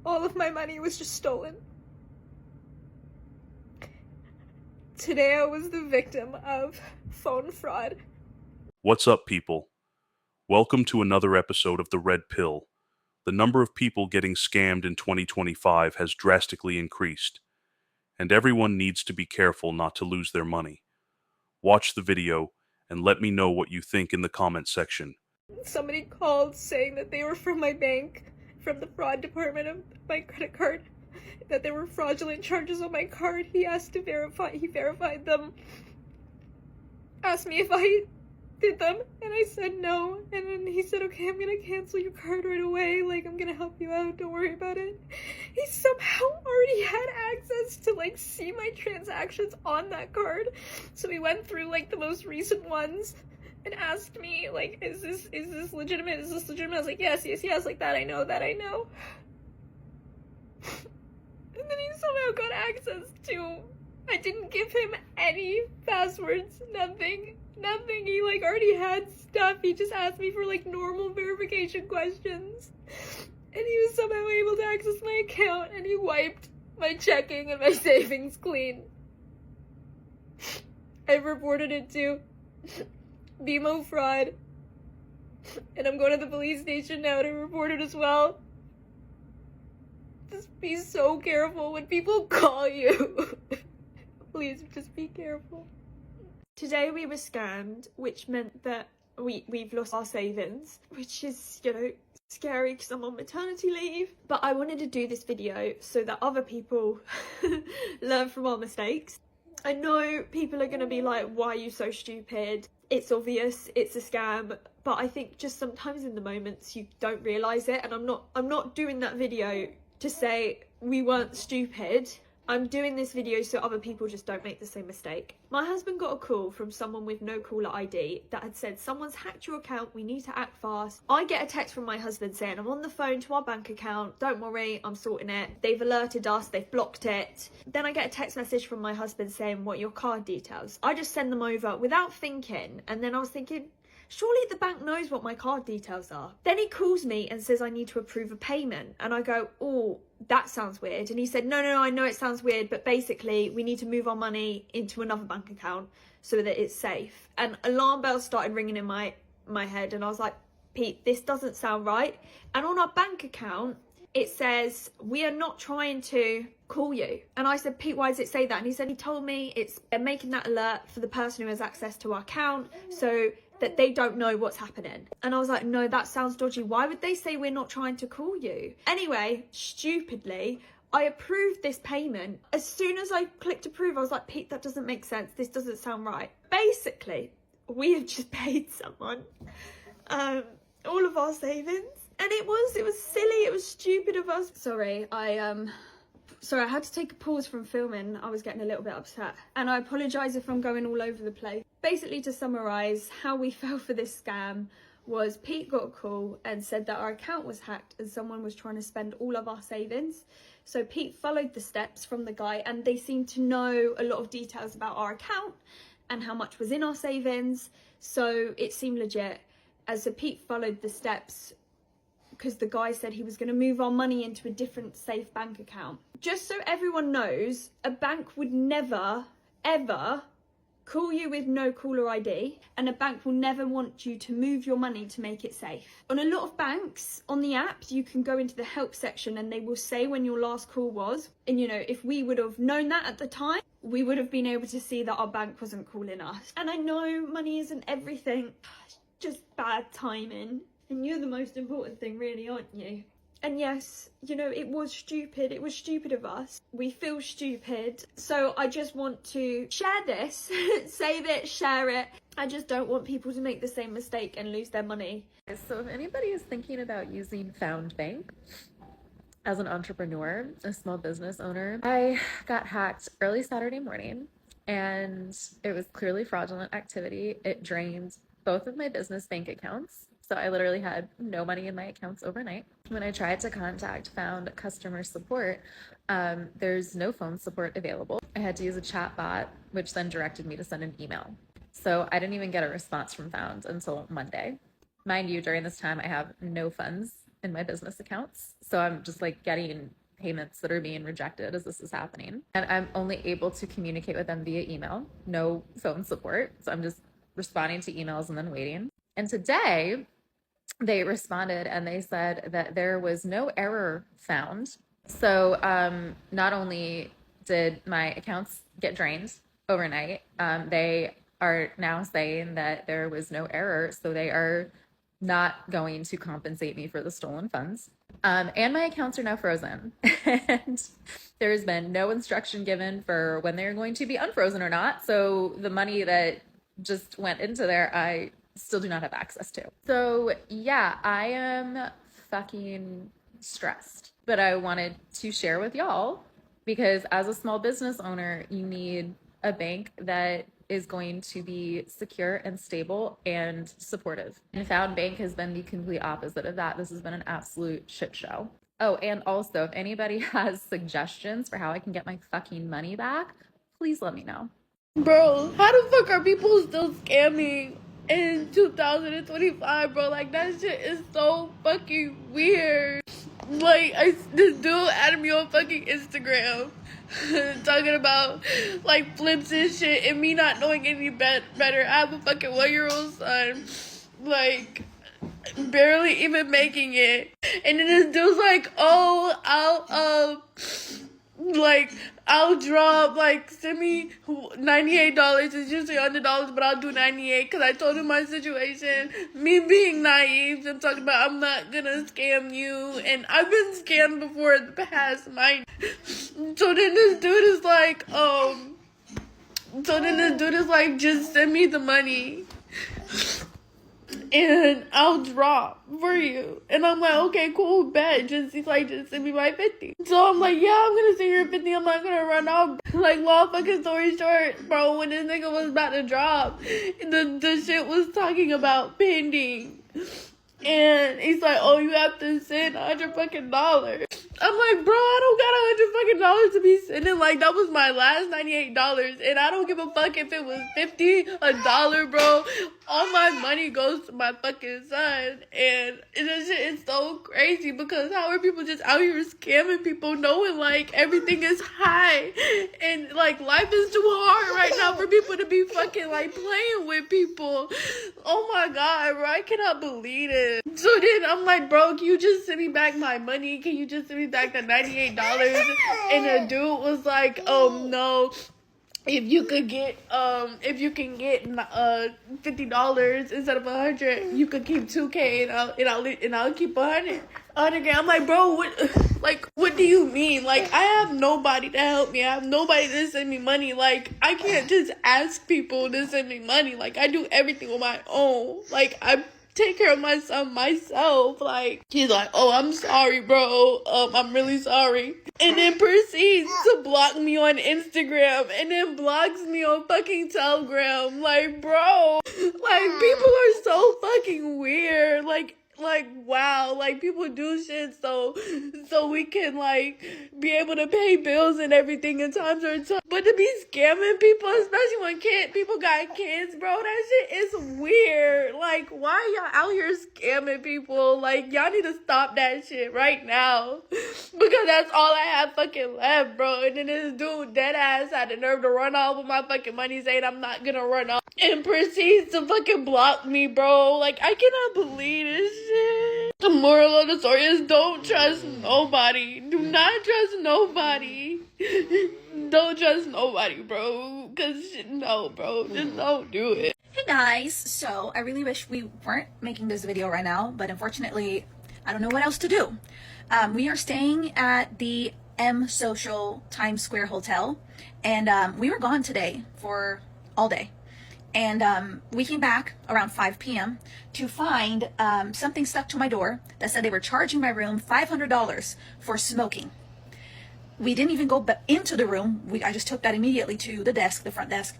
All of my money was just stolen. Today I was the victim of phone fraud. What's up, people? Welcome to another episode of The Red Pill. The number of people getting scammed in 2025 has drastically increased, and everyone needs to be careful not to lose their money. Watch the video and let me know what you think in the comment section. Somebody called saying that they were from my bank, from the fraud department of my credit card, that there were fraudulent charges on my card. He verified them, asked me if I did them, and I said no, and then he said, okay, I'm gonna cancel your card right away, like, I'm gonna help you out, don't worry about it. He somehow already had access to, like, see my transactions on that card, so he went through, like, the most recent ones, and asked me, like, is this legitimate, I was like, yes, like, that I know. And then he somehow got access to, I didn't give him any passwords, nothing. He, like, already had stuff. He just asked me for, like, normal verification questions. And he was somehow able to access my account, and he wiped my checking and my savings clean. I've reported it to BMO fraud, and I'm going to the police station now to report it as well. Just be so careful when people call you. Please, just be careful. Today we were scammed, which meant that we've lost our savings, which is, scary because I'm on maternity leave. But I wanted to do this video so that other people learn from our mistakes. I know people are going to be like, why are you so stupid? It's obvious, it's a scam. But I think just sometimes in the moments you don't realise it. And I'm not doing that video to say we weren't stupid. I'm doing this video so other people just don't make the same mistake. My husband got a call from someone with no caller ID that had said, someone's hacked your account, we need to act fast. I get a text from my husband saying, I'm on the phone to our bank account, don't worry, I'm sorting it. They've alerted us, they've blocked it. Then I get a text message from my husband saying, what are your card details? I just send them over without thinking, and then I was thinking, surely the bank knows what my card details are. Then he calls me and says I need to approve a payment. And I go, oh, that sounds weird. And he said, no, I know it sounds weird, but basically we need to move our money into another bank account so that it's safe. And alarm bells started ringing in my head. And I was like, Pete, this doesn't sound right. And on our bank account, it says, we are not trying to call you. And I said, Pete, why does it say that? And he said, he told me they're making that alert for the person who has access to our account, so that they don't know what's happening. And I was like, no, that sounds dodgy. Why would they say we're not trying to call you? Anyway, stupidly, I approved this payment. As soon as I clicked approve, I was like, Pete, that doesn't make sense. This doesn't sound right. Basically, we have just paid someone all of our savings. And it was silly, it was stupid of us. Sorry, I had to take a pause from filming. I was getting a little bit upset. And I apologise if I'm going all over the place. Basically, to summarise, how we fell for this scam was Pete got a call and said that our account was hacked and someone was trying to spend all of our savings. So Pete followed the steps from the guy, and they seemed to know a lot of details about our account and how much was in our savings. So it seemed legit. As Pete followed the steps, because the guy said he was going to move our money into a different safe bank account. Just so everyone knows, a bank would never, ever call you with no caller ID, and a bank will never want you to move your money to make it safe. On a lot of banks, on the app, you can go into the help section and they will say when your last call was. And if we would have known that at the time, we would have been able to see that our bank wasn't calling us. And I know money isn't everything, just bad timing. And you're the most important thing, really, aren't you? And yes, it was stupid. It was stupid of us. We feel stupid. So I just want to share this, save it, share it. I just don't want people to make the same mistake and lose their money. So if anybody is thinking about using Found Bank as an entrepreneur, a small business owner, I got hacked early Saturday morning, and it was clearly fraudulent activity. It drained both of my business bank accounts. So I literally had no money in my accounts overnight. When I tried to contact Found customer support, there's no phone support available. I had to use a chat bot, which then directed me to send an email. So I didn't even get a response from Found until Monday. Mind you, during this time, I have no funds in my business accounts. So I'm just like getting payments that are being rejected as this is happening. And I'm only able to communicate with them via email, no phone support. So I'm just responding to emails and then waiting. And today they responded and they said that there was no error found. So not only did my accounts get drained overnight, they are now saying that there was no error. So they are not going to compensate me for the stolen funds. And my accounts are now frozen. And there's been no instruction given for when they're going to be unfrozen or not. So the money that just went into there, I still do not have access to. So yeah, I am fucking stressed. But I wanted to share with y'all because as a small business owner, you need a bank that is going to be secure and stable and supportive. And Found Bank has been the complete opposite of that. This has been an absolute shit show. Oh, and also, if anybody has suggestions for how I can get my fucking money back, please let me know. Bro, how the fuck are people still scamming in 2025, bro? Like, that shit is so fucking weird. Like, this dude added me on fucking Instagram talking about, like, flips and shit and me not knowing any better. I have a fucking 1-year-old son, like, barely even making it. And then this dude's like, oh, I'll drop, like, send me $98. It's usually $100, but I'll do 98 because I told him my situation. Me being naive and talking about I'm not gonna scam you. And I've been scammed before in the past, mind. So then this dude is like, just send me the money and I'll drop for you. And I'm like, okay, cool, bet. Just send me my 50. So I'm like, yeah, I'm gonna send you 50. I'm not gonna run off. Like, long fucking story short, bro, when this nigga was about to drop, the shit was talking about pending. And he's like, oh, you have to send $100 fucking. I'm like, bro, I don't got $100 fucking to be sending. Like, that was my last $98. And I don't give a fuck if it was $50, $1, bro. All my money goes to my fucking son. And this shit is so crazy because how are people just out here scamming people knowing, like, everything is high. And, like, life is too hard right now for people to be fucking, like, playing with people. Oh my God, bro, I cannot believe it. So then I'm like, bro, can you just send me back my money? Can you just send me back the $98? And the dude was like, oh no, if you can get $50 instead of $100, you could keep $2K and I'll keep $100. I'm like, bro, what do you mean? Like, I have nobody to help me. I have nobody to send me money. Like, I can't just ask people to send me money. Like, I do everything on my own. Like, I take care of my son myself. Like, he's like, oh, I'm sorry, bro. I'm really sorry. And then proceeds to block me on Instagram and then blocks me on fucking Telegram. Like, bro, like, people are so fucking weird. Like, wow, like, people do shit so we can, like, be able to pay bills and everything in times are tough. But to be scamming people, especially when people got kids, bro, that shit is weird. Like, why y'all out here scamming people? Like, y'all need to stop that shit right now. Because that's all I have fucking left, bro. And then this dude, dead ass, had the nerve to run off with my fucking money, saying I'm not gonna run off. And proceeds to fucking block me, bro. Like, I cannot believe this shit. The moral of the story is don't trust nobody. Do not trust nobody. Don't trust nobody, bro. Cause no, bro. Just don't do it. Hey guys, so I really wish we weren't making this video right now, but unfortunately, I don't know what else to do. We are staying at the M Social Times Square Hotel, and we were gone today for all day. And we came back around 5 p.m. to find something stuck to my door that said they were charging my room $500 for smoking. We didn't even go into the room. I just took that immediately to the desk, the front desk,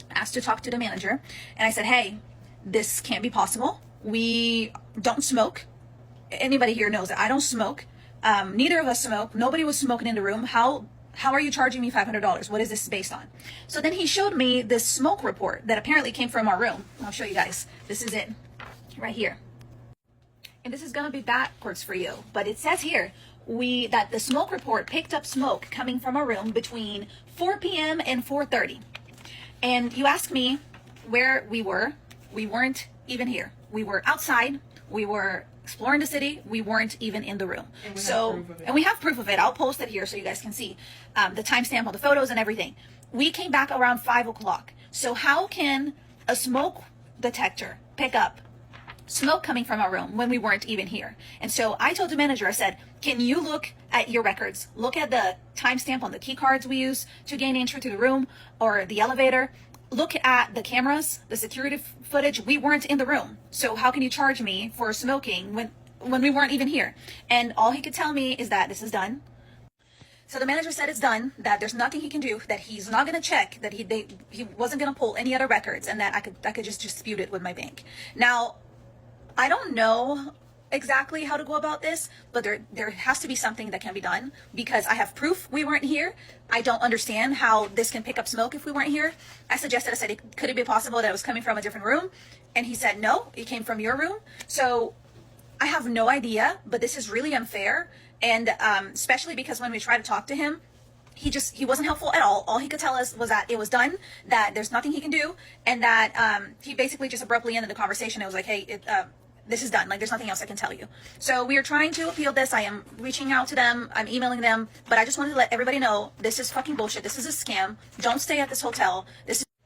asked to talk to the manager. And I said, hey, this can't be possible. We don't smoke. Anybody here knows that I don't smoke. Neither of us smoke. Nobody was smoking in the room. How are you charging me $500? What is this based on? So then he showed me this smoke report that apparently came from our room. I'll show you guys. This is it right here. and this is gonna be backwards for you, but it says here that the smoke report picked up smoke coming from a room between 4 p.m. and 4:30. And you ask me where we were. We weren't even here. We were outside. We were exploring the city. We weren't even in the room. And we have proof of it. I'll post it here so you guys can see the timestamp on the photos and everything. We came back around 5 o'clock. So how can a smoke detector pick up smoke coming from our room when we weren't even here? And so I told the manager, I said, can you look at your records? Look at the timestamp on the key cards we use to gain entry to the room or the elevator. Look at the cameras, the security footage. We weren't in the room. So how can you charge me for smoking when we weren't even here? And all he could tell me is that this is done. So the manager said it's done, that there's nothing he can do, that he's not going to check, that he wasn't going to pull any other records, and that I could just dispute it with my bank. Now, I don't know exactly how to go about this, but there has to be something that can be done, because I have proof we weren't here. I don't understand how this can pick up smoke if we weren't here. I said, could it be possible that it was coming from a different room? And he said, no, it came from your room. So I have no idea, but this is really unfair. And especially because when we tried to talk to him, he wasn't helpful at all. All he could tell us was that it was done, that there's nothing he can do, and that he basically just abruptly ended the conversation. It was like, hey, this is done. Like, there's nothing else I can tell you. So we are trying to appeal this. I am reaching out to them. I'm emailing them. But I just wanted to let everybody know this is fucking bullshit. This is a scam. Don't stay at this hotel.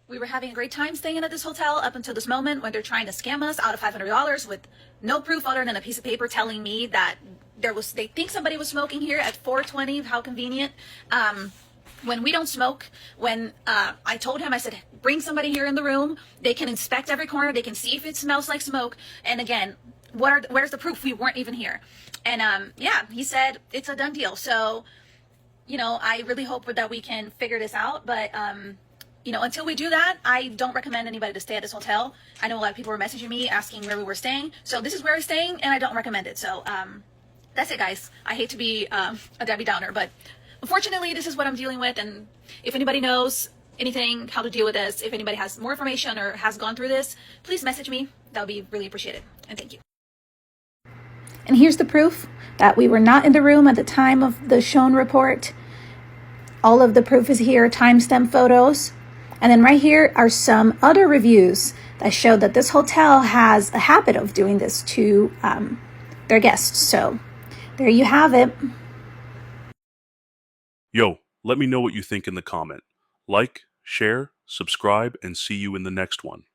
We were having a great time staying at this hotel up until this moment when they're trying to scam us out of $500 with no proof other than a piece of paper telling me that they think somebody was smoking here at 4:20. How convenient. When we don't smoke, when I told him, I said, bring somebody here in the room. They can inspect every corner. They can see if it smells like smoke. And again, where's the proof? We weren't even here. And yeah, he said it's a done deal. So, I really hope that we can figure this out. But, until we do that, I don't recommend anybody to stay at this hotel. I know a lot of people were messaging me asking where we were staying. So this is where we're staying, and I don't recommend it. So that's it, guys. I hate to be a Debbie Downer, but unfortunately, this is what I'm dealing with. And if anybody knows anything, how to deal with this, if anybody has more information or has gone through this, please message me. That would be really appreciated. And thank you. And here's the proof that we were not in the room at the time of the shown report. All of the proof is here, timestamp photos. And then right here are some other reviews that show that this hotel has a habit of doing this to their guests. So there you have it. Yo, let me know what you think in the comment. Like, share, subscribe, and see you in the next one.